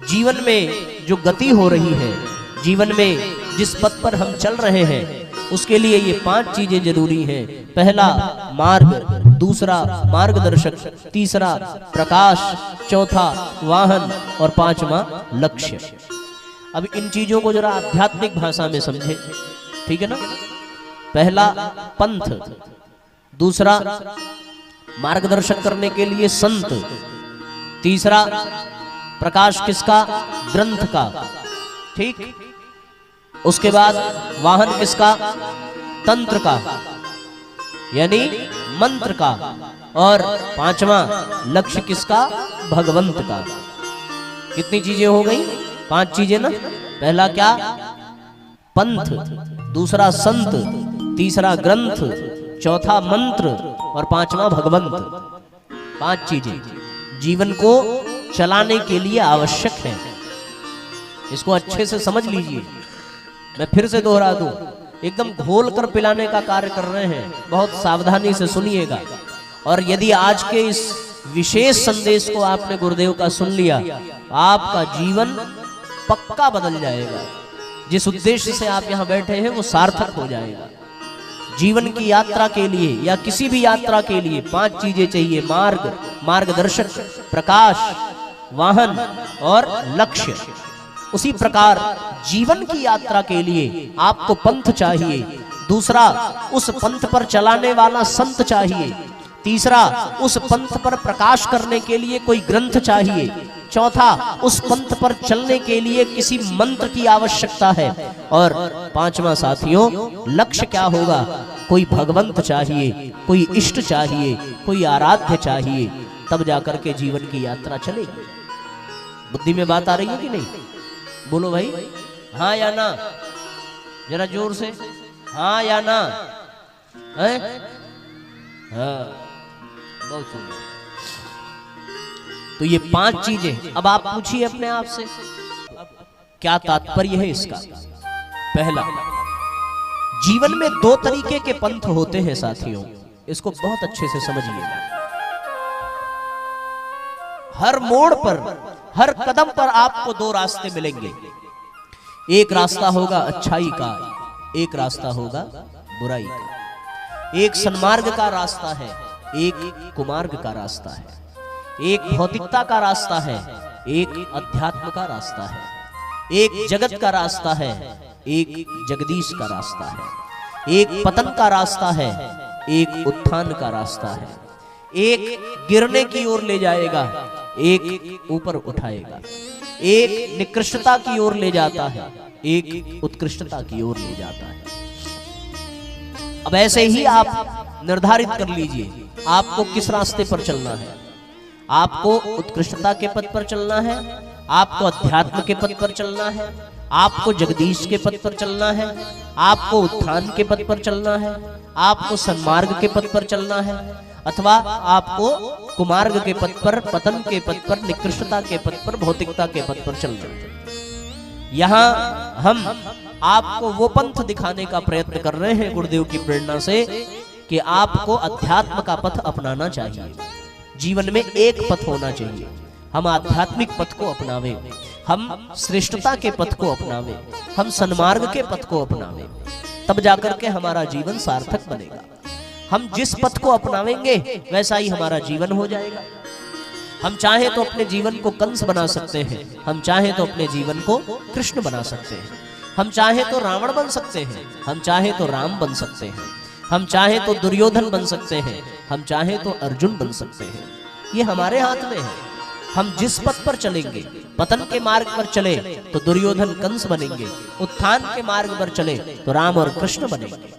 जीवन में जो गति हो रही है, जीवन में जिस पथ पर हम चल रहे हैं, उसके लिए ये 5 चीजें जरूरी हैं। पहला मार्ग, दूसरा मार्गदर्शक, तीसरा प्रकाश, चौथा वाहन और 5वां लक्ष्य। अब इन चीजों को जरा आध्यात्मिक भाषा में समझे, ठीक है ना। पहला पंथ, दूसरा मार्गदर्शन करने के लिए संत, तीसरा प्रकाश किसका, ग्रंथ का, ठीक। उसके बाद वाहन किसका, तंत्र का यानी मंत्र का, और 5वां लक्ष्य किसका, भगवंत का। कितनी चीजें हो गई, 5 चीजें ना। पहला क्या, पंथ, दूसरा संत, तीसरा ग्रंथ, चौथा मंत्र और 5वां भगवंत। 5 चीजें जीवन को चलाने के लिए आवश्यक है। इसको अच्छे से समझ लीजिए। मैं फिर से दोहरा दूं, एकदम घोल कर पिलाने का कार्य कर रहे हैं, बहुत सावधानी से सुनिएगा। और यदि आज के इस विशेष संदेश को आपने गुरुदेव का सुन लिया, आपका जीवन पक्का बदल जाएगा। जिस उद्देश्य से आप यहाँ बैठे हैं वो सार्थक हो जाएगा। जीवन की यात्रा के लिए या किसी भी यात्रा के लिए 5 चीजें चाहिए, मार्ग, मार्गदर्शक, प्रकाश, वाहन और लक्ष्य। उसी प्रकार जीवन की यात्रा के लिए आपको पंथ चाहिए, दूसरा उस पंथ पर चलाने वाला संत चाहिए, तीसरा उस पंथ पर प्रकाश करने के लिए कोई ग्रंथ चाहिए, चौथा उस पंथ पर चलने के लिए किसी मंत्र की आवश्यकता है, और 5वां साथियों लक्ष्य क्या होगा, कोई भगवंत चाहिए, कोई इष्ट चाहिए, कोई आराध्य चाहिए। तब जाकर के जीवन की यात्रा चलेगी। बुद्धि में बात आ रही है कि नहीं, बोलो भाई, हाँ या ना, जरा जोर से, हाँ या ना है? हाँ, बहुत सुंदर। तो ये 5 चीजें। अब आप पूछिए अपने आप से, क्या तात्पर्य है इसका। पहला, जीवन में 2 तरीके के पंथ होते हैं साथियों, इसको बहुत अच्छे से समझिएगा। हर मोड़ पर, हर कदम पर आपको 2 रास्ते मिलेंगे। एक रास्ता होगा अच्छाई का, एक रास्ता होगा बुराई का। एक सन्मार्ग का रास्ता है, एक कुमार्ग का रास्ता है। एक भौतिकता का रास्ता है, एक अध्यात्म का रास्ता है। एक जगत का रास्ता है, एक जगदीश का रास्ता है। एक पतन का रास्ता है, एक उत्थान का रास्ता है। एक गिरने की ओर ले जाएगा, एक ऊपर उठाएगा। एक निकृष्टता की ओर ले जाता है, एक उत्कृष्टता की ओर ले जाता है। अब ऐसे ही आप निर्धारित कर लीजिए आपको किस रास्ते पर चलना है। आपको उत्कृष्टता के पथ पर चलना है, आपको अध्यात्म के पथ पर चलना है, आपको जगदीश के पथ पर चलना है, आपको उत्थान के पथ पर चलना है, आपको सन्मार्ग के पथ पर चलना है, अथवा आपको कुमार्ग के पथ पर, पतन के पथ पर, निकृष्टता के पथ पर, भौतिकता के पथ पर चलना है। यहाँ हम आपको वो पंथ दिखाने का प्रयत्न कर रहे हैं गुरुदेव की प्रेरणा से कि आपको अध्यात्म का पथ अपनाना चाहिए। जीवन में एक पथ होना चाहिए। हम आध्यात्मिक पथ को अपनावे, हम श्रेष्ठता के पथ को अपनावे, हम सन्मार्ग के पथ को अपनावे, तब जाकर के हमारा जीवन सार्थक बनेगा। हम जिस पथ को अपनावेंगे वैसा ही हमारा जीवन हो जाएगा। हम चाहे तो अपने जीवन को कंस बना सकते हैं, हम चाहे तो अपने जीवन को कृष्ण बना सकते हैं, हम चाहे तो रावण बन सकते हैं, हम चाहे तो राम बन सकते हैं, हम चाहे तो दुर्योधन बन सकते हैं, हम चाहे तो अर्जुन बन सकते हैं। ये हमारे हाथ में है। हम जिस पथ पर चलेंगे, पतन के मार्ग पर चले तो दुर्योधन कंस बनेंगे, उत्थान के मार्ग पर चले तो राम और कृष्ण बनेंगे।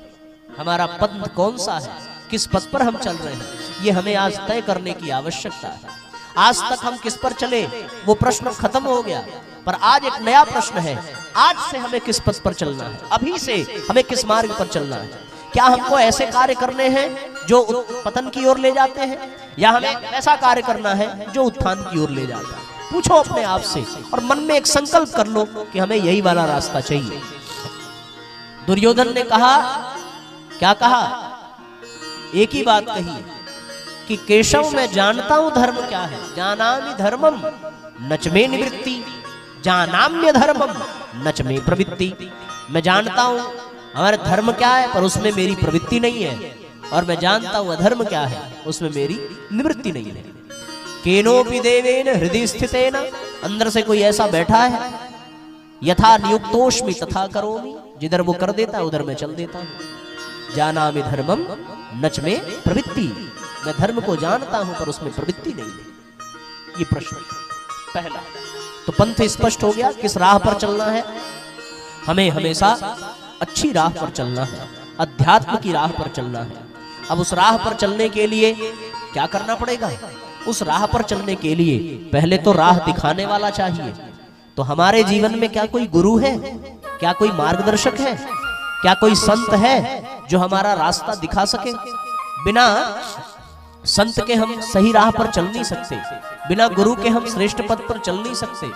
हमारा पंथ कौन सा है, किस पथ पर हम चल रहे हैं, ये हमें आज तय करने की आवश्यकता है। आज तक हम किस पर चले वो प्रश्न खत्म हो गया, पर आज एक नया प्रश्न है। आज से हमें किस पथ पर चलना है, अभी से हमें किस मार्ग पर चलना है। क्या हमको ऐसे कार्य करने हैं जो पतन की ओर ले जाते हैं, या हमें ऐसा कार्य करना है जो उत्थान की ओर ले जाता है। पूछो अपने आप से और मन में एक संकल्प कर लो कि हमें यही वाला रास्ता चाहिए। दुर्योधन ने कहा, क्या कहा, एक ही बात कही कि केशव मैं जानता हूं धर्म क्या है, जानामि धर्मम नच में निवृत्ति। जानाम्य धर्मम नच में प्रवृत्ति, मैं जानता हूं हमारा धर्म क्या है पर उसमें मेरी प्रवृत्ति नहीं है, और मैं जानता हूं अधर्म क्या है उसमें मेरी निवृत्ति नहीं है। केनोपि देवेन हृदय स्थितेन, अंदर से कोई ऐसा बैठा है, यथा नियुक्तोष्मि तथा करोमि, जिधर वो कर देता है उधर मैं चल देता हूं। जानामि धर्मम नच में प्रवृत्ति, मैं धर्म को जानता हूं पर उसमें प्रवृत्ति नहीं है। ये प्रश्न पहला। तो पंथ स्पष्ट हो गया, किस राह पर चलना है, हमें हमेशा अच्छी राह पर चलना है, अध्यात्म की राह पर चलना है। अब उस राह पर चलने के लिए क्या करना पड़ेगा, उस राह पर चलने के लिए पहले तो राह दिखाने वाला चाहिए। तो हमारे जीवन में क्या कोई गुरु है, क्या कोई मार्गदर्शक है, क्या कोई संत है जो हमारा रास्ता दिखा सके। बिना संत के हम सही राह पर चल नहीं सकते, बिना गुरु के हम श्रेष्ठ पद पर चल नहीं सकते।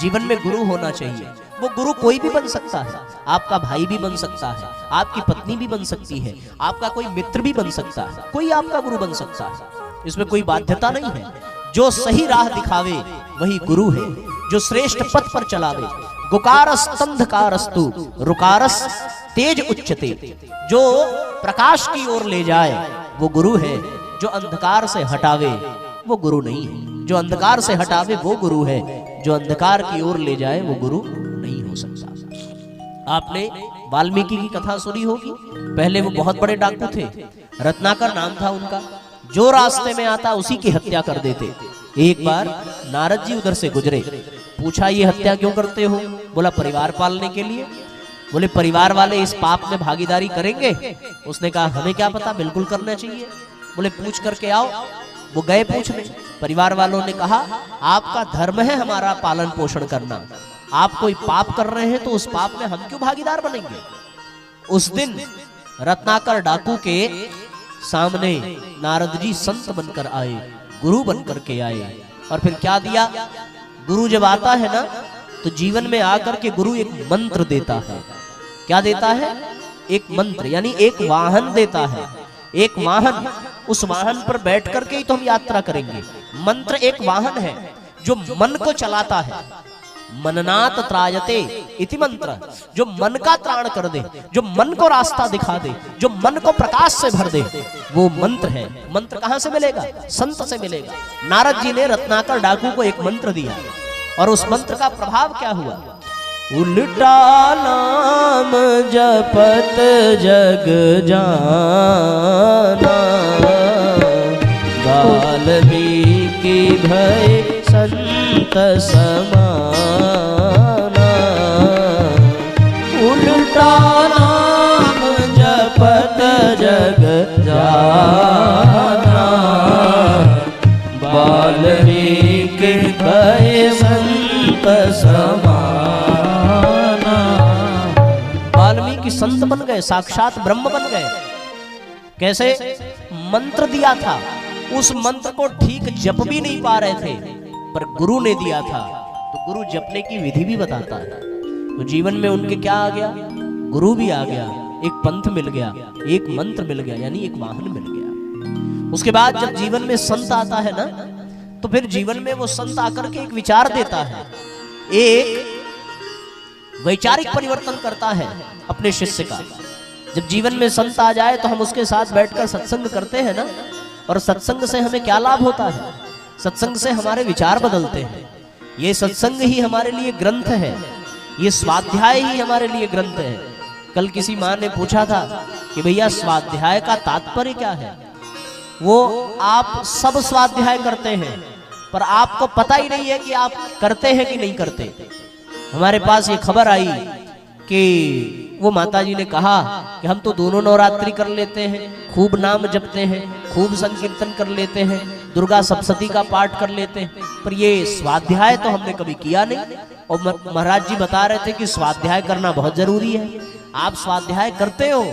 जीवन में गुरु होना चाहिए। वो गुरु कोई भी बन सकता है, आपका भाई भी बन सकता है, आपकी पत्नी भी बन सकती है, आपका कोई मित्र भी बन सकता है, कोई आपका गुरु बन सकता है, इसमें कोई बाध्यता नहीं है। जो सही राह दिखावे वही गुरु है, जो श्रेष्ठ पथ पर चलावे। गुकारस तंधकारस्तु रुकारस तेज उच्चते, जो प्रकाश की ओर ले जाए वो गुरु है, जो अंधकार से हटावे वो गुरु नहीं है। जो अंधकार से हटावे वो गुरु है, जो अंधकार की ओर ले जाए वो गुरु नहीं हो सकता। आपने वाल्मीकि की कथा सुनी होगी। पहले वो बहुत बड़े डाकू थे, रत्नाकर नाम था उनका, जो रास्ते में आता उसी की हत्या कर देते। एक बार नारद जी उधर से गुजरे, पूछा ये हत्या क्यों करते हो, बोला परिवार पालने के लिए। बोले परिवार वाले इस पाप में भागीदारी करेंगे। उसने कहा हमें क्या पता, बिल्कुल करना चाहिए। बोले पूछ करके आओ। वो गए पूछने, परिवार वालों ने कहा आपका धर्म है हमारा पालन पोषण करना, आप कोई पाप कर रहे हैं तो उस पाप में हम क्यों भागीदार बनेंगे। उस दिन रत्नाकर डाकू के सामने नारद जी संत बनकर आए, गुरु बनकर के आए। और फिर क्या दिया, गुरु जब आता है ना तो जीवन में आकर के गुरु एक मंत्र देता है। क्या देता है, एक मंत्र, यानी एक वाहन देता है। एक वाहन, उस वाहन पर बैठ करके ही तो हम यात्रा करेंगे। मंत्र एक वाहन है जो मन को चलाता है। मननात त्रायते इति मंत्र, जो मन का त्राण कर दे, जो मन को रास्ता दिखा दे, जो मन को प्रकाश से भर दे, वो मंत्र है। मंत्र कहां से मिलेगा, संत से मिलेगा। नारद जी ने रत्नाकर डाकू को एक मंत्र दिया और उस मंत्र का प्रभाव क्या हुआ, उल्टा नाम जपत जग जाना, वाल्मीकि भय संत समाना। उल्टा नाम जपत जग जाना, वाल्मीकि भय संत समाना। वाल्मीकि संत बन गए, साक्षात ब्रह्म बन गए। कैसे, मंत्र दिया था, उस मंत्र को ठीक जप भी नहीं पा रहे थे पर गुरु ने दिया था, तो गुरु जपने की विधि भी बताता है। तो जीवन में उनके क्या आ गया, गुरु भी आ गया, एक पंथ मिल गया, एक मंत्र मिल गया, यानी एक वाहन मिल गया। उसके बाद जब जीवन में संत आता है ना, तो फिर जीवन में वो संत आकर के एक विचार देता है, एक वैचारिक परिवर्तन करता है अपने शिष्य का। जब जीवन में संत आ जाए तो हम उसके साथ बैठकर सत्संग करते हैं ना, और सत्संग से हमें क्या लाभ होता है, सत्संग से हमारे विचार बदलते हैं। ये सत्संग ही हमारे लिए ग्रंथ है, ये स्वाध्याय ही हमारे लिए ग्रंथ है। कल किसी माँ ने पूछा था कि भैया स्वाध्याय का तात्पर्य क्या है। वो आप सब स्वाध्याय करते हैं पर आपको पता ही नहीं है कि आप करते हैं कि नहीं करते। हमारे पास ये खबर आई कि वो माताजी ने कहा कि हम तो दोनों नवरात्रि कर लेते हैं, खूब नाम जपते हैं, खूब संकीर्तन कर लेते हैं, दुर्गा सप्तशती का पाठ कर लेते हैं, पर ये स्वाध्याय तो हमने कभी किया नहीं। और महाराज जी बता रहे थे कि स्वाध्याय करना बहुत जरूरी है। आप स्वाध्याय करते हो,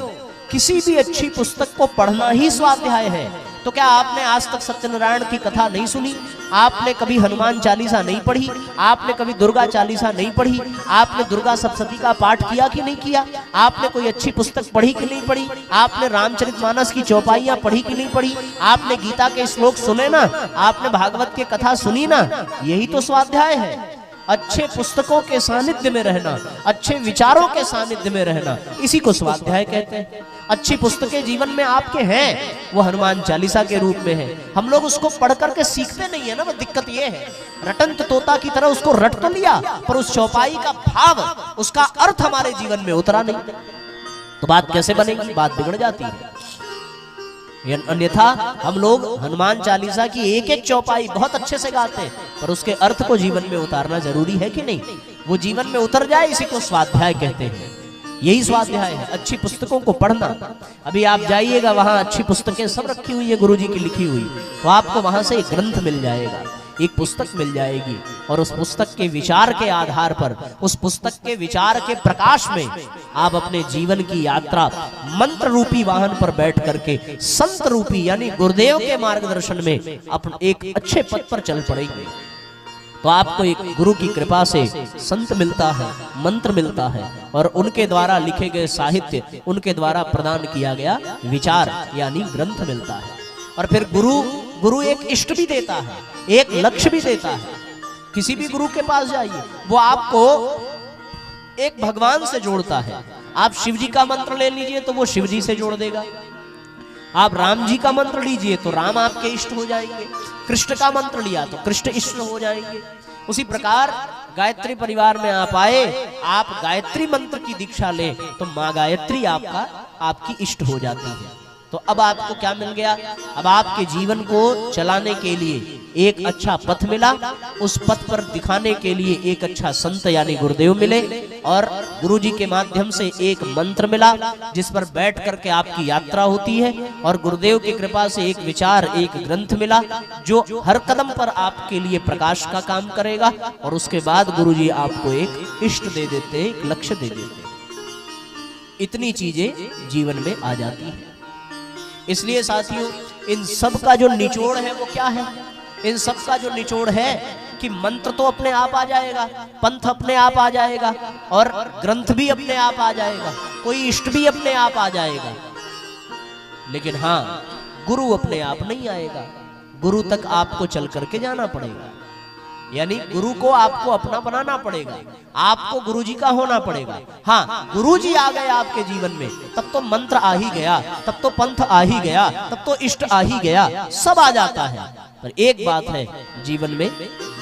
किसी भी अच्छी पुस्तक को पढ़ना ही स्वाध्याय है। तो क्या आपने आज तक सत्यनारायण की कथा नहीं सुनी, आपने कभी हनुमान चालीसा नहीं पढ़ी, आपने कभी दुर्गा चालीसा नहीं पढ़ी, आपने दुर्गा सप्तशती का पाठ किया कि नहीं किया, आपने कोई अच्छी पुस्तक पढ़ी कि नहीं पढ़ी, आपने रामचरितमानस की चौपाइयां पढ़ी कि नहीं पढ़ी, आपने गीता के श्लोक सुने ना, आपने भागवत की कथा सुनी ना, यही तो स्वाध्याय है। अच्छे पुस्तकों के सानिध्य में रहना, अच्छे विचारों के सानिध्य में रहना, इसी को स्वाध्याय कहते हैं। अच्छी पुस्तकें जीवन में आपके हैं, वो हनुमान चालीसा के रूप में है। हम लोग उसको पढ़ करके सीखते नहीं है ना, वो दिक्कत ये है। रटंत तोता की तरह उसको रट तो लिया, पर उस चौपाई का भाव, उसका अर्थ हमारे जीवन में उतरा नहीं, तो बात कैसे बनेगी, बात बिगड़ जाती है। अन्यथा हम लोग हनुमान चालीसा की एक एक चौपाई बहुत अच्छे से गाते हैं, पर उसके अर्थ को जीवन में उतारना जरूरी है कि नहीं? वो जीवन में उतर जाए, इसी को स्वाध्याय कहते हैं। यही स्वाध्याय है, अच्छी पुस्तकों को पढ़ना। अभी आप जाइएगा, वहां अच्छी पुस्तकें सब रखी हुई है गुरुजी की लिखी हुई, तो आपको वहां से एक ग्रंथ मिल जाएगा, एक पुस्तक मिल जाएगी, और उस पुस्तक के विचार के आधार पर, उस पुस्तक के विचार के प्रकाश में आप अपने जीवन की यात्रा मंत्र रूपी वाहन पर बैठ करके संत रूपी यानी गुरुदेव के मार्गदर्शन में अपने एक अच्छे पद पर चल पड़ेंगे। तो आपको एक गुरु की कृपा से संत मिलता है, मंत्र मिलता है, और उनके द्वारा लिखे गए साहित्य, उनके द्वारा प्रदान किया गया विचार यानी ग्रंथ मिलता है। और फिर गुरु एक इष्ट भी देता है, एक लक्ष्य भी देता है। किसी भी गुरु के पास जाइए, वो आपको एक भगवान से जोड़ता है। आप शिव जी का मंत्र ले लीजिए तो वो शिव जी से जोड़ देगा, आप राम जी का मंत्र लीजिए तो राम आपके इष्ट हो जाएंगे, कृष्ण का मंत्र लिया तो कृष्ण इष्ट हो जाएंगे। उसी प्रकार गायत्री परिवार में आप आए, आप गायत्री मंत्र की दीक्षा लें तो माँ गायत्री आपकी इष्ट हो जाती है। तो अब आपको क्या मिल गया? अब आपके जीवन को चलाने के लिए एक अच्छा पथ मिला, उस पथ पर दिखाने के लिए एक अच्छा संत यानी गुरुदेव मिले, और गुरुजी के माध्यम से एक मंत्र मिला जिस पर बैठ करके आपकी यात्रा होती है, और गुरुदेव की कृपा से एक विचार, एक ग्रंथ मिला जो हर कदम पर आपके लिए प्रकाश का काम करेगा। और उसके बाद गुरुजी आपको एक इष्ट दे देते हैं, एक लक्ष्य दे देते हैं। इतनी चीजें जीवन में आ जाती है। इसलिए साथियों, इन सब का जो निचोड़ है वो क्या है? इन सब का जो निचोड़ है कि मंत्र तो अपने आप आ जाएगा, पंथ अपने आप आ जाएगा, और ग्रंथ भी अपने आप आ जाएगा, कोई इष्ट भी अपने आप आ जाएगा, लेकिन हाँ, गुरु अपने आप नहीं आएगा। गुरु तक आपको चल करके जाना पड़ेगा, यानी गुरु को आपको अपना बनाना पड़ेगा, आपको गुरुजी का होना पड़ेगा। हाँ, गुरुजी आ गए आपके जीवन में, तब तो मंत्र आ ही गया, तब तो पंथ आ ही गया, तब तो इष्ट आ ही गया, सब आ जाता है। पर एक बात है, जीवन में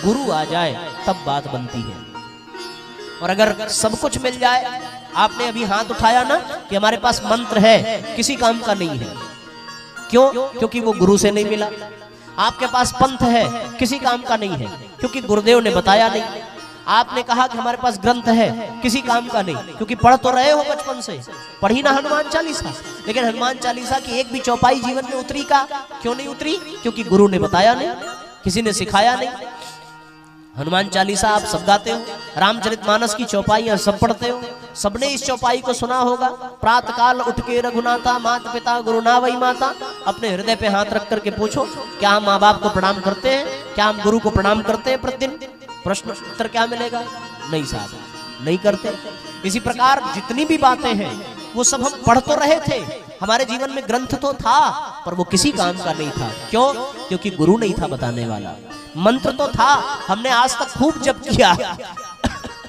गुरु आ जाए तब बात बनती है। और अगर सब कुछ मिल जाए, आपने अभी हाथ उठाया ना कि हमारे पास मंत्र है, किसी काम का नहीं है। क्यों? क्योंकि वो गुरु से नहीं मिला। आपके पास पंथ है, किसी काम का नहीं है, क्योंकि गुरुदेव ने बताया नहीं। आपने कहा कि हमारे पास ग्रंथ है, किसी काम का नहीं, क्योंकि पढ़ तो रहे हो बचपन से, पढ़ी ना हनुमान चालीसा, लेकिन हनुमान चालीसा की एक भी चौपाई जीवन में उतरी का? क्यों नहीं उतरी? क्योंकि गुरु ने बताया नहीं, किसी ने सिखाया नहीं। हनुमान चालीसा आप सब गाते हो, रामचरितमानस की चौपाइयां सब पढ़ते हो, सबने इस चौपाई को सुना होगा। प्रातः काल उठ के रघुनाथा, माता पिता गुरु ना वही माता। अपने हृदय पे हाथ रख करके पूछो, क्या हम माँ बाप को प्रणाम करते हैं? क्या हम गुरु को प्रणाम करते हैं प्रतिदिन? प्रश्न उत्तर क्या मिलेगा? नहीं साहब, नहीं करते। इसी प्रकार जितनी भी बातें हैं वो सब हम पढ़ तो रहे थे, हमारे जीवन में ग्रंथ तो था, पर वो किसी काम का नहीं था। क्यों? क्योंकि गुरु नहीं था बताने वाला। मंत्र तो था, हमने आज तक खूब जप किया,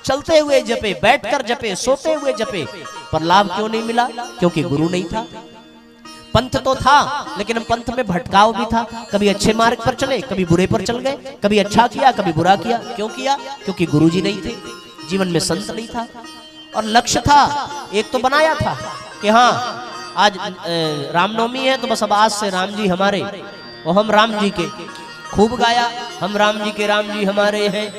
चलते हुए जपे, बैठकर जपे, सोते हुए जपे, पर लाभ क्यों नहीं मिला? क्योंकि गुरु नहीं था। पंथ तो था, लेकिन पंथ में भटकाव भी था, कभी अच्छे मार्ग पर चले, कभी बुरे पर चल गए, कभी अच्छा किया, कभी बुरा किया। क्यों किया? क्योंकि गुरुजी नहीं थे, जीवन में संत नहीं था। और लक्ष्य था, एक तो बनाया था कि हाँ आज रामनवमी है, तो बस अब आज से राम जी हमारे, और हम राम जी के खूब गाया, हम राम जी हमारे हैं।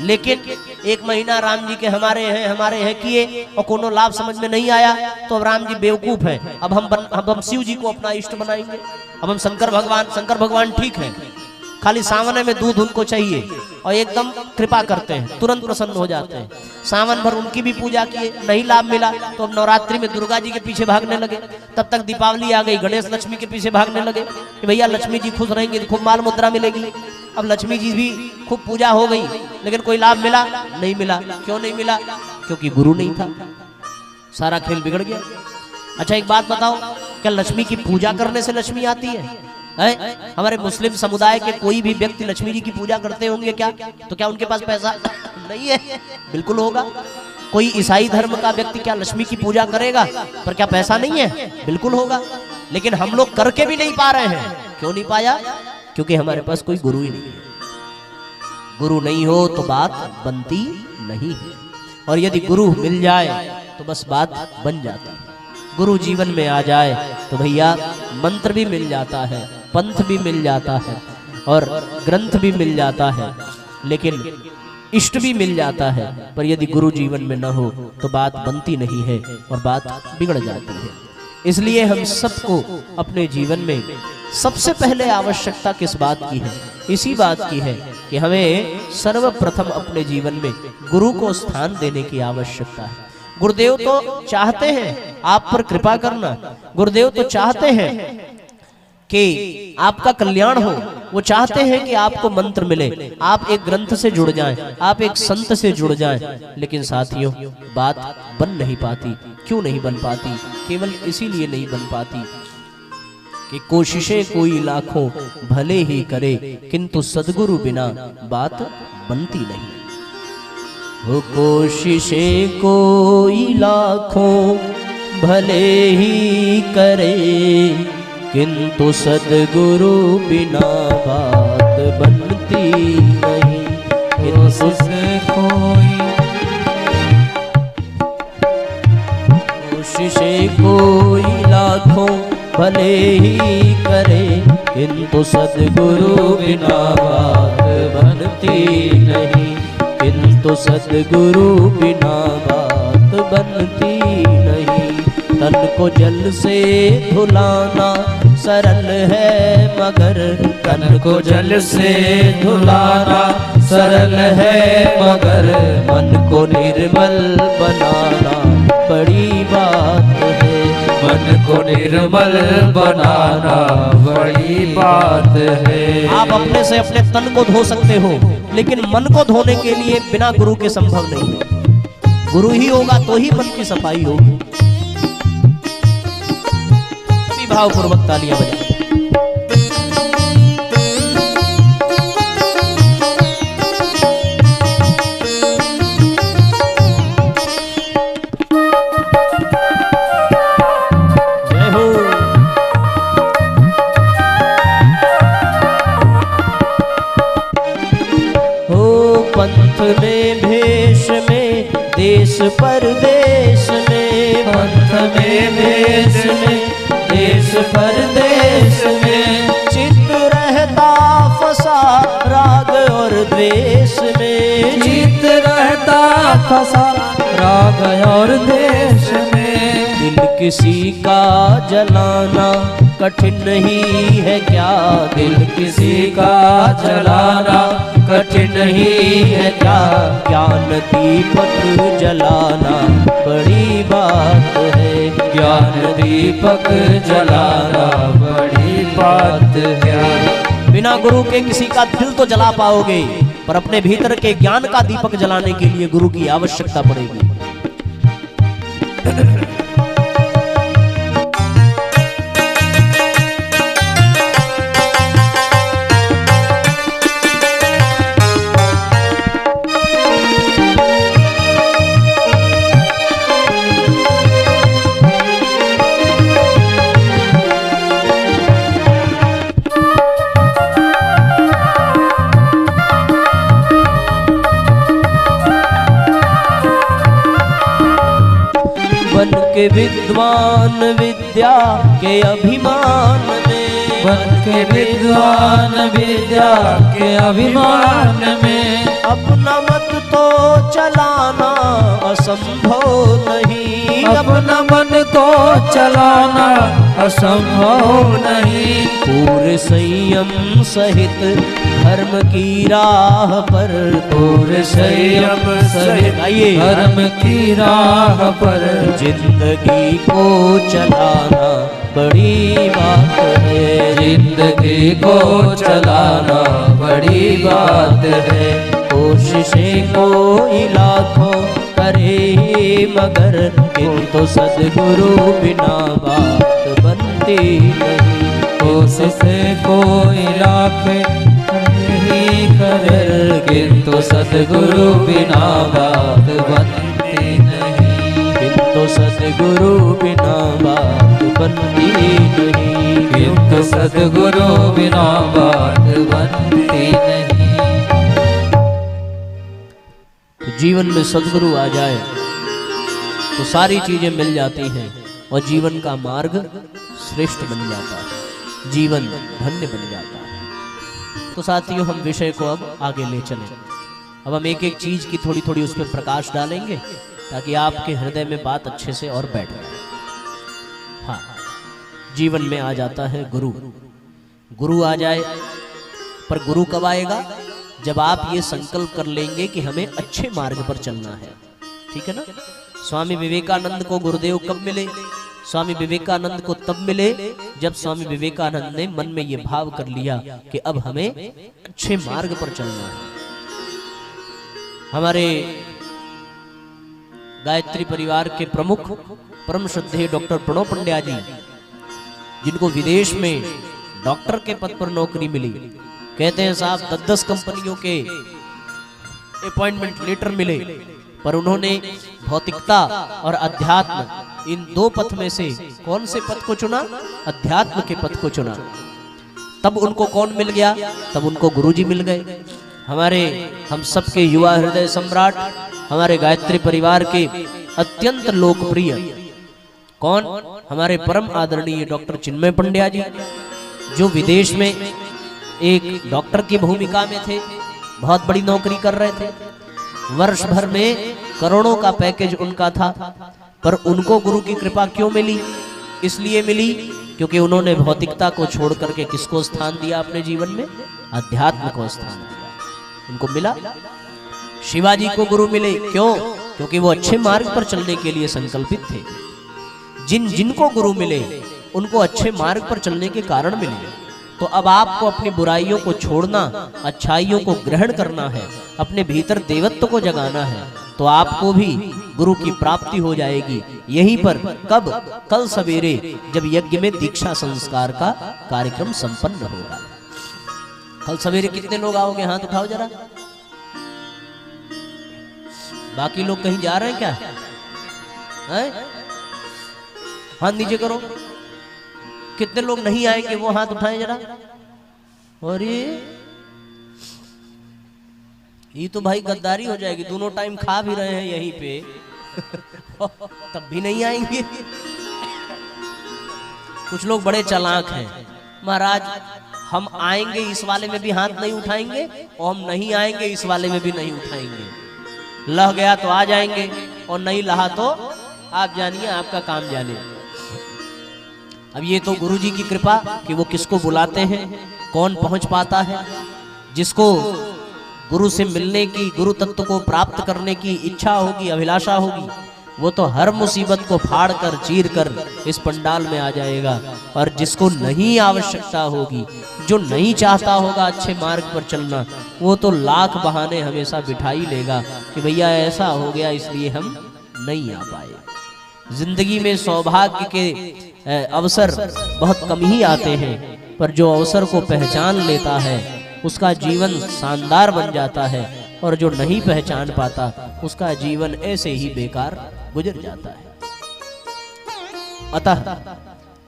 लेकिन एक महीना राम जी के हमारे हैं किए, और कोनो लाभ समझ में नहीं आया, तो अब राम जी बेवकूफ हैं, अब हम शिव जी को अपना इष्ट बनाएंगे। अब हम शंकर भगवान ठीक है, खाली सावन में दूध उनको चाहिए, और एकदम कृपा करते हैं, तुरंत प्रसन्न हो जाते हैं। सावन भर उनकी भी पूजा किए, नहीं लाभ मिला, तो अब नवरात्रि में दुर्गा जी के पीछे भागने लगे। तब तक दीपावली आ गई, गणेश लक्ष्मी के पीछे भागने लगे कि भैया लक्ष्मी जी खुश रहेंगे तो खूब माल मुद्रा मिलेगी। अब लक्ष्मी जी भी खूब पूजा हो गई, लेकिन कोई लाभ मिला? नहीं मिला। क्यों नहीं मिला? क्योंकि गुरु नहीं था, सारा खेल बिगड़ गया। अच्छा एक बात बताओ, क्या लक्ष्मी की पूजा करने से लक्ष्मी आती है? हमारे मुस्लिम समुदाय के कोई भी व्यक्ति लक्ष्मी जी की पूजा करते होंगे क्या? तो क्या उनके पास पैसा नहीं है? बिल्कुल होगा। कोई ईसाई धर्म का व्यक्ति क्या लक्ष्मी की पूजा करेगा? पर क्या पैसा नहीं है? बिल्कुल होगा। लेकिन हम लोग करके भी नहीं पा रहे हैं। क्यों नहीं पाया? क्योंकि हमारे पास कोई गुरु ही नहीं है। गुरु नहीं हो तो बात बनती नहीं है, और यदि गुरु मिल जाए तो बस बात बन जाती है। गुरु जीवन में आ जाए तो भैया मंत्र भी मिल जाता है, पंथ भी मिल जाता है, और ग्रंथ भी मिल जाता है, लेकिन इष्ट भी मिल जाता है। पर यदि गुरु जीवन में न हो तो बात बनती नहीं है और बात बिगड़ जाती है। इसलिए हम सबको अपने जीवन में सबसे पहले आवश्यकता किस बात की है? इसी बात की है कि हमें सर्वप्रथम अपने जीवन में गुरु को स्थान देने की आवश्यकता है। गुरुदेव तो चाहते हैं आप पर कृपा करना, गुरुदेव तो चाहते हैं कि आपका कल्याण हो, वो चाहते हैं कि आपको मंत्र मिले, आप एक ग्रंथ से जुड़ जाएं, आप एक संत से जुड़ जाएं। लेकिन साथियों बात बन नहीं पाती। क्यों नहीं बन पाती? केवल इसीलिए नहीं बन पाती कि कोशिशें कोई लाखों भले ही करे, किंतु सद्गुरु बिना बात बनती नहीं। वो कोशिशें कोई लाखों भले ही करे, किंतु सद्गुरु बिना बात बनती नहीं। कोशिशें कोई लाखों भले ही करे, किंतु सद्गुरु बिना बात बनती नहीं। किंतु सद्गुरु बिना बात बनती नहीं। तन को जल से धुलाना सरल है मगर, तन को जल से धुलाना सरल है मगर, मन को निर्मल बनाना बड़ी बात है। मन को निर्मल बनाना बड़ी बात है। आप अपने से अपने तन को धो सकते हो, लेकिन मन को धोने के लिए बिना गुरु के संभव नहीं है। गुरु ही होगा तो ही मन की सफाई होगी। भावपूर्वक तालियां बजाएं। जय हो पंथ में भेष में देश परदेश में, पंथ में भेष में देश परदेश में, चित्त रहता फंसा राग और द्वेष में, चित्त रहता फंसा राग और द्वेष में। दिल किसी का जलाना कठिन ही है क्या? दिल किसी का जलाना कठिन ही है क्या? ज्ञान दीपक जलाना बड़ी बात है। ज्ञान दीपक जलाना बड़ी बात है। बिना गुरु के किसी का दिल तो जला पाओगे, पर अपने भीतर के ज्ञान का दीपक जलाने के लिए गुरु की आवश्यकता पड़ेगी। बन के विद्वान विद्या के अभिमान में, बन के विद्वान विद्या के अभिमान में, अपना मत तो चलाना असंभव नहीं। अपना मन को चलाना असंभव नहीं। पूरे संयम सहित धर्म की राह पर, पूरे संयम सहित धर्म की राह पर जिंदगी को चलाना बड़ी बात है। जिंदगी को चलाना बड़ी बात है। कोशिशें कोई लाखों करे मगर, किंतु सद्गुरु बिना बात बनती नहीं। कोशिश कोई लाख नहीं कर, किंतु सद्गुरु बिना बात बनती नहीं, किंतु सद्गुरु बिना बात बनती नहीं, किंतु सद्गुरु बिना बात बनती नहीं। तो जीवन में सद्गुरु आ जाए तो सारी चीजें मिल जाती हैं और जीवन का मार्ग श्रेष्ठ बन जाता है, जीवन धन्य बन जाता है। तो साथियों, हम विषय को अब आगे ले चलें। अब हम एक एक चीज की थोड़ी थोड़ी उस पर प्रकाश डालेंगे ताकि आपके हृदय में बात अच्छे से और बैठ जाए। हाँ, जीवन में आ जाता है गुरु। गुरु आ जाए, पर गुरु कब आएगा? जब आप ये संकल्प कर लेंगे कि हमें अच्छे मार्ग पर चलना है। ठीक है ना? स्वामी विवेकानंद को गुरुदेव कब मिले? स्वामी विवेकानंद को तब मिले जब स्वामी विवेकानंद ने मन में ये भाव कर लिया कि अब हमें अच्छे मार्ग पर चलना है। हमारे गायत्री परिवार के प्रमुख परम श्रद्धेय डॉक्टर प्रणव पंड्या जी, जिनको विदेश में डॉक्टर के पद पर नौकरी मिली, कहते हैं साहब 10-10 कंपनियों के अपॉइंटमेंट लेटर मिले, पर उन्होंने भौतिकता और अध्यात्म इन दो पथ में से कौन से पथ को चुना? अध्यात्म के पथ को चुना। तब उनको कौन मिल गया? तब उनको गुरुजी मिल गए। हम सबके युवा हृदय सम्राट, हमारे गायत्री परिवार के अत्यंत लोकप्रिय कौन? हमारे परम आदरणीय डॉक्टर चिन्मय पंड्या जी, जो विदेश में एक डॉक्टर की भूमिका में थे, बहुत बड़ी नौकरी कर रहे थे, वर्ष भर में करोड़ों का पैकेज उनका था। पर उनको गुरु की कृपा क्यों मिली? इसलिए मिली क्योंकि उन्होंने भौतिकता को छोड़ करके किसको स्थान दिया अपने जीवन में? अध्यात्म को स्थान दिया। उनको मिला। शिवाजी को गुरु मिले, क्यों? क्योंकि वो अच्छे मार्ग पर चलने के लिए संकल्पित थे। जिनको गुरु मिले उनको अच्छे मार्ग पर चलने के कारण मिले। तो अब आपको अपनी बुराइयों को छोड़ना, अच्छाइयों को ग्रहण करना है, अपने भीतर देवत्व को जगाना है, तो आपको भी गुरु की प्राप्ति हो जाएगी। यहीं पर कब? कल सवेरे, जब यज्ञ में दीक्षा संस्कार का कार्यक्रम संपन्न होगा। कल सवेरे कितने लोग आओगे? हाथ उठाओ जरा। बाकी लोग कहीं जा रहे हैं क्या? हाथ नीचे करो। कितने लोग नहीं आएंगे वो हाथ उठाएं जरा। और ये तो भाई गद्दारी हो जाएगी। दोनों टाइम खा भी रहे हैं यहीं पे तब भी नहीं आएंगे। कुछ लोग बड़े चालाक हैं, महाराज हम आएंगे इस वाले में भी हाथ नहीं उठाएंगे और हम नहीं आएंगे इस वाले में भी नहीं उठाएंगे। लह गया तो आ जाएंगे और नहीं लहा तो आप जानिए, आपका काम जाने। अब ये तो गुरुजी की कृपा कि वो किसको बुलाते हैं, कौन पहुंच पाता है। जिसको गुरु से मिलने की, गुरु तत्व को प्राप्त करने की इच्छा होगी, अभिलाषा होगी, वो तो हर मुसीबत को फाड़ कर, चीर कर इस पंडाल में आ जाएगा। और जिसको नहीं आवश्यकता होगी, जो नहीं चाहता होगा अच्छे मार्ग पर चलना, वो तो लाख बहाने हमेशा बिठाई लेगा कि भैया ऐसा हो गया इसलिए हम नहीं आ पाए। जिंदगी में सौभाग्य के अवसर बहुत कम ही आते हैं, पर जो अवसर को पहचान लेता है उसका जीवन शानदार बन जाता है, और जो नहीं पहचान पाता उसका जीवन ऐसे ही बेकार गुजर जाता है। अतः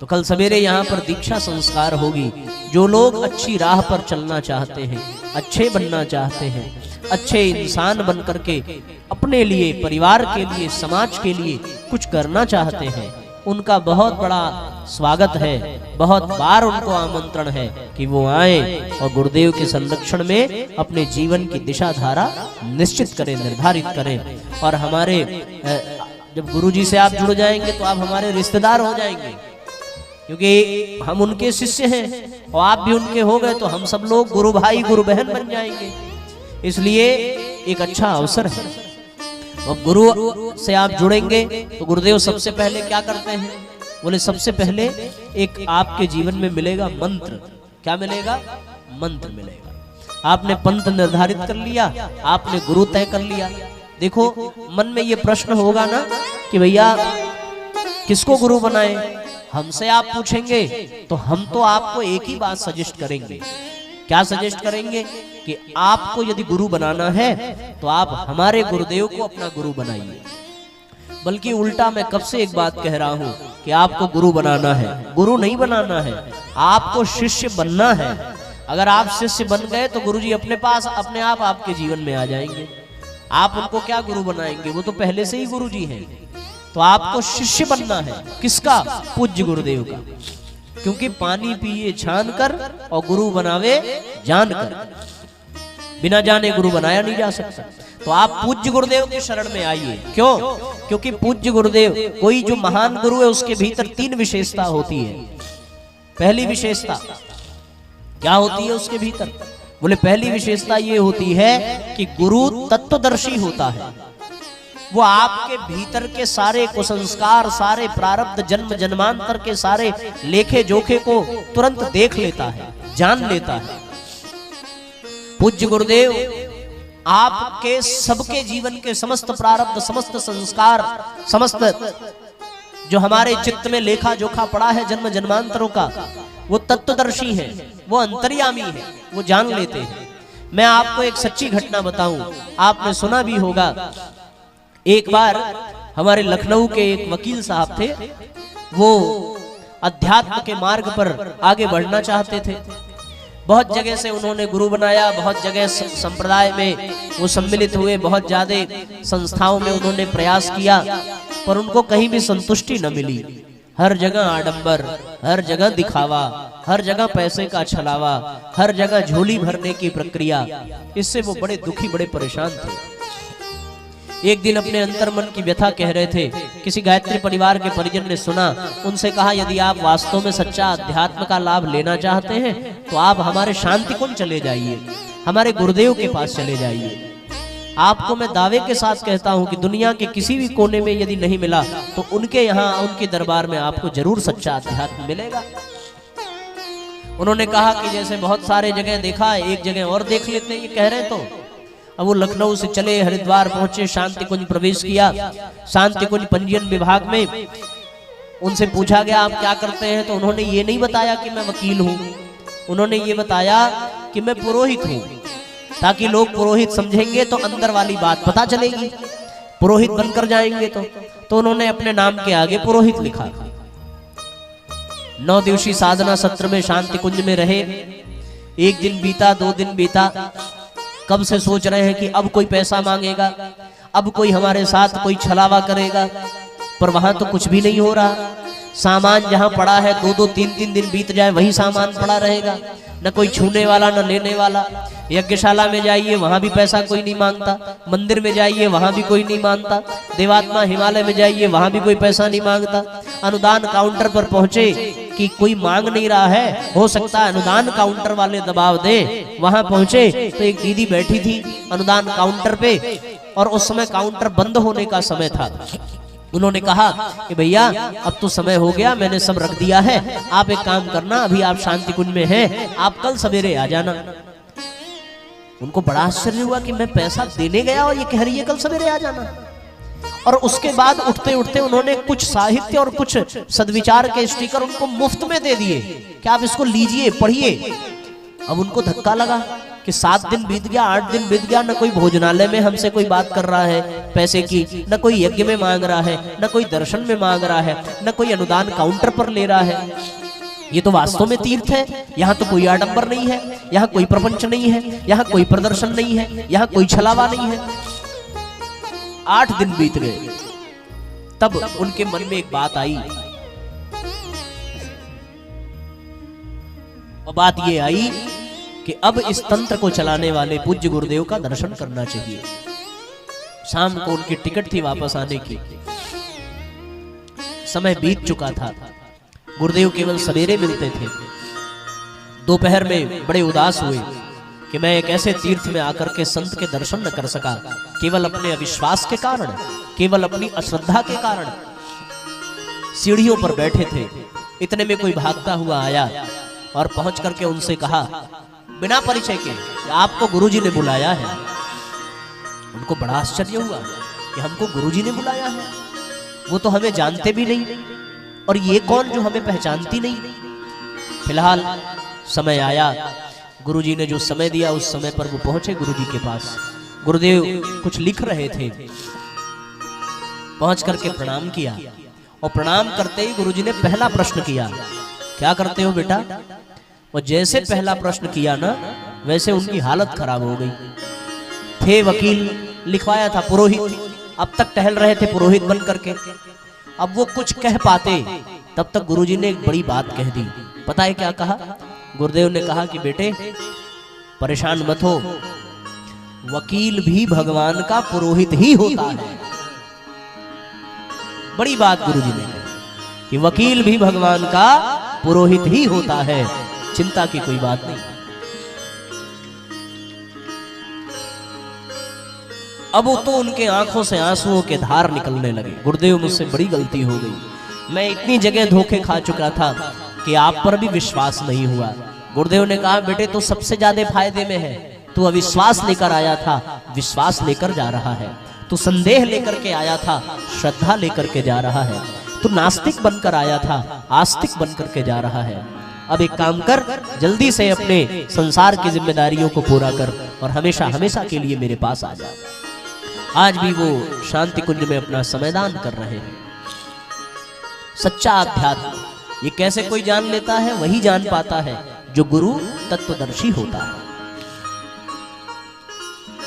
तो कल सवेरे यहाँ पर दीक्षा संस्कार होगी। जो लोग अच्छी राह पर चलना चाहते हैं, अच्छे बनना चाहते हैं, अच्छे इंसान बन करके अपने लिए, परिवार के लिए, समाज के लिए कुछ करना चाहते हैं, उनका बहुत बड़ा स्वागत है। बहुत बार उनको आमंत्रण है कि वो आए और गुरुदेव के संरक्षण में अपने जीवन की दिशा धारा निश्चित करें, निर्धारित करें। और हमारे जब गुरुजी से आप जुड़ जाएंगे तो आप हमारे रिश्तेदार हो जाएंगे, क्योंकि हम उनके शिष्य हैं और आप भी उनके हो गए तो हम सब लोग गुरु भाई गुरु बहन बन जाएंगे। इसलिए एक अच्छा अवसर है। अब गुरु से आप जुड़ेंगे तो गुरुदेव सबसे पहले क्या करते हैं? बोले सबसे पहले एक आपके जीवन में मिलेगा मंत्र। क्या मिलेगा? मंत्र मिलेगा। आपने पंथ निर्धारित कर लिया, आपने गुरु तय कर लिया। देखो मन में ये प्रश्न होगा ना कि भैया किसको गुरु बनाए? हमसे आप पूछेंगे तो हम तो आपको एक ही बात सजेस्ट करेंगे। क्या सजेस्ट करेंगे? कि आपको यदि गुरु बनाना है तो आप हमारे गुरुदेव को अपना गुरु बनाइए। बल्कि उल्टा मैं कब से एक बात कह रहा हूं कि आपको गुरु बनाना है, गुरु नहीं बनाना है, आपको शिष्य बनना है। अगर आप शिष्य बन गए तो गुरुजी अपने पास अपने आप आपके जीवन में आ जाएंगे। आप उनको क्या गुरु बनाएंगे, वो तो पहले से ही गुरुजी हैं। तो आपको शिष्य बनना है, किसका? पूज्य गुरुदेव का। क्योंकि पानी पिए छान कर और गुरु बनावे जान कर, बिना जाने गुरु बनाया नहीं जा सकता। तो आप पूज्य गुरुदेव के शरण में आइए। क्यों? क्योंकि पूज्य गुरुदेव, कोई जो महान गुरु है उसके भीतर 3 विशेषता होती है। पहली विशेषता क्या होती है उसके भीतर? बोले पहली विशेषता ये होती है कि गुरु तत्वदर्शी होता है। वो आपके भीतर के सारे कुसंस्कार, सारे प्रारब्ध, जन्म जन्मांतर के सारे लेखे जोखे को तुरंत देख लेता है, जान लेता है। पूज्य गुरुदेव आपके सबके जीवन के समस्त प्रारब्ध, समस्त संस्कार, समस्त जो हमारे चित्त में लेखा जोखा पड़ा है जन्म जन्मांतरों का, वो तत्वदर्शी है, वो अंतर्यामी है, वो जान लेते हैं। मैं आपको एक सच्ची घटना बताऊं, आपने सुना भी होगा। एक बार हमारे लखनऊ के एक वकील साहब थे, वो अध्यात्म के मार्ग पर आगे बढ़ना चाहते थे। बहुत जगह से उन्होंने गुरु बनाया, बहुत जगह संप्रदाय में वो सम्मिलित हुए, बहुत ज्यादा संस्थाओं में उन्होंने प्रयास किया, पर उनको कहीं भी संतुष्टि न मिली। हर जगह आडंबर, हर जगह दिखावा, हर जगह पैसे का छलावा, हर जगह झोली भरने की प्रक्रिया। इससे वो बड़े दुखी, बड़े परेशान थे। एक दिन अपने अंतर्मन की व्यथा कह रहे थे। किसी गायत्री परिवार के परिजन ने सुना, उनसे कहा, यदि आप वास्तव में सच्चा अध्यात्म का लाभ लेना चाहते हैं तो आप हमारे शांति कुंज चले जाइए, हमारे गुरुदेव के पास चले जाइए। आपको मैं दावे के साथ कहता हूं कि दुनिया के किसी भी कोने में यदि नहीं मिला तो उनके यहाँ, उनके दरबार में आपको जरूर सच्चा अध्यात्म मिलेगा। उन्होंने कहा कि जैसे बहुत सारे जगह देखा, एक जगह और देख लेते, ये कह रहे तो। अब वो लखनऊ से चले, हरिद्वार पहुंचे, शांति कुंज प्रवेश किया। शांति कुंज पंजीयन विभाग में उनसे पूछा गया, आप क्या करते हैं? तो उन्होंने ये नहीं बताया कि मैं वकील हूं, उन्होंने ये बताया कि मैं पुरोहित हूं, ताकि लोग पुरोहित समझेंगे तो अंदर वाली बात पता चलेगी, पुरोहित बनकर जाएंगे तो उन्होंने अपने नाम के आगे पुरोहित लिखा। 9 दिवसीय साधना सत्र में शांति कुंज में रहे। एक दिन बीता, 2 दिन बीता, कब से सोच रहे हैं कि अब कोई पैसा मांगेगा, अब कोई हमारे साथ कोई छलावा करेगा, पर वहां तो कुछ भी नहीं हो रहा। सामान जहां पड़ा है 2-2, 3-3 दिन बीत जाए वही सामान पड़ा रहेगा, न कोई छूने वाला न लेने वाला। यज्ञशाला में जाइए वहां भी पैसा कोई नहीं मांगता, मंदिर में जाइए वहां भी कोई नहीं मांगता, देवात्मा हिमालय में जाइए वहां भी कोई पैसा नहीं मांगता। अनुदान काउंटर पर पहुंचे कि कोई मांग नहीं रहा है, हो सकता है अनुदान काउंटर वाले दबाव दे। वहां पहुंचे तो एक दीदी बैठी थी अनुदान काउंटर पे, और उस समय काउंटर बंद होने का समय था। उन्होंने कहा कि भैया अब तो समय हो गया, मैंने सब रख दिया है, आप एक काम करना, अभी आप शांति कुंज में हैं, आप कल सवेरे आ जाना। उनको बड़ा आश्चर्य हुआ कि मैं पैसा देने गया और ये कह रही है कल सवेरे आ जाना। और उसके बाद उठते उठते उन्होंने कुछ साहित्य और कुछ सद्विचार के स्टिकर उनको मुफ्त में दे दिए कि आप इसको लीजिए, पढ़िए। अब उनको धक्का लगा कि 7 दिन बीत गया, 8 दिन बीत गया, न कोई भोजनालय में हमसे कोई बात कर रहा है पैसे की, न कोई यज्ञ में मांग रहा है, न कोई दर्शन में मांग रहा है, न कोई अनुदान काउंटर पर ले रहा है। ये तो वास्तव में तीर्थ है, यहाँ तो कोई आडंबर नहीं है, यहाँ कोई प्रपंच नहीं है, यहाँ कोई प्रदर्शन नहीं है, यहाँ कोई छलावा नहीं है। 8 दिन बीत गए, तब उनके मन में एक बात आई। और बात ये आई कि अब इस तंत्र को चलाने वाले पूज्य गुरुदेव का दर्शन करना चाहिए। शाम को उनकी टिकट थी वापस आने की, समय बीत चुका था। गुरुदेव केवल सवेरे मिलते थे। दोपहर में बड़े उदास हुए कि मैं एक ऐसे तीर्थ में आकर के संत के दर्शन न कर सका, केवल अपने अविश्वास के कारण, केवल अपनी अश्रद्धा के कारण। सीढ़ियों पर बैठे थे, इतने में कोई भागता हुआ आया और पहुंच करके उनसे कहा बिना परिचय के, आपको गुरुजी ने बुलाया है। उनको बड़ा आश्चर्य हुआ कि हमको गुरुजी ने बुलाया है, वो तो हमें जानते भी नहीं। और ये कौन जो हमें पहचानती नहीं। फिलहाल समय आया, गुरुजी ने जो समय दिया उस समय पर वो पहुंचे गुरुजी के पास। गुरुदेव कुछ लिख रहे थे, पहुंच करके प्रणाम किया और प्रणाम करते ही गुरुजी ने पहला प्रश्न किया, क्या करते हो बेटा? और जैसे पहला प्रश्न किया ना, वैसे उनकी हालत खराब हो गई। थे वकील, लिखवाया था पुरोहित, अब तक टहल रहे थे पुरोहित बन करके। अब वो कुछ कह पाते तब तक गुरुजी ने एक बड़ी बात कह दी। पता है क्या कहा? गुरुदेव ने कहा कि बेटे परेशान मत हो, वकील भी भगवान का पुरोहित ही होता है। बड़ी बात गुरुजी ने कही कि वकील भी भगवान का पुरोहित ही होता है, चिंता की कोई बात नहीं। अब वो तो उनके आंखों से आंसुओं के धार निकलने लगे। गुरुदेव मुझसे बड़ी गलती हो गई, मैं इतनी जगह धोखे खा चुका था कि आप पर भी विश्वास नहीं हुआ। गुरुदेव ने कहा बेटे तो सबसे ज्यादा फायदे में है, तू अविश्वास लेकर आया था, विश्वास लेकर जा रहा है। तू संदेह लेकर के आया था, श्रद्धा लेकर के जा रहा है। तू नास्तिक बनकर आया था, आस्तिक बनकर के जा रहा है। अब एक काम कर, जल्दी से अपने संसार की जिम्मेदारियों को पूरा कर और हमेशा हमेशा के लिए मेरे पास आ जा। आज भी वो शांति कुंज में अपना समयदान कर रहे हैं। सच्चा अध्यात्म ये कैसे कोई जान लेता है? वही जान पाता है जो गुरु तत्वदर्शी होता है।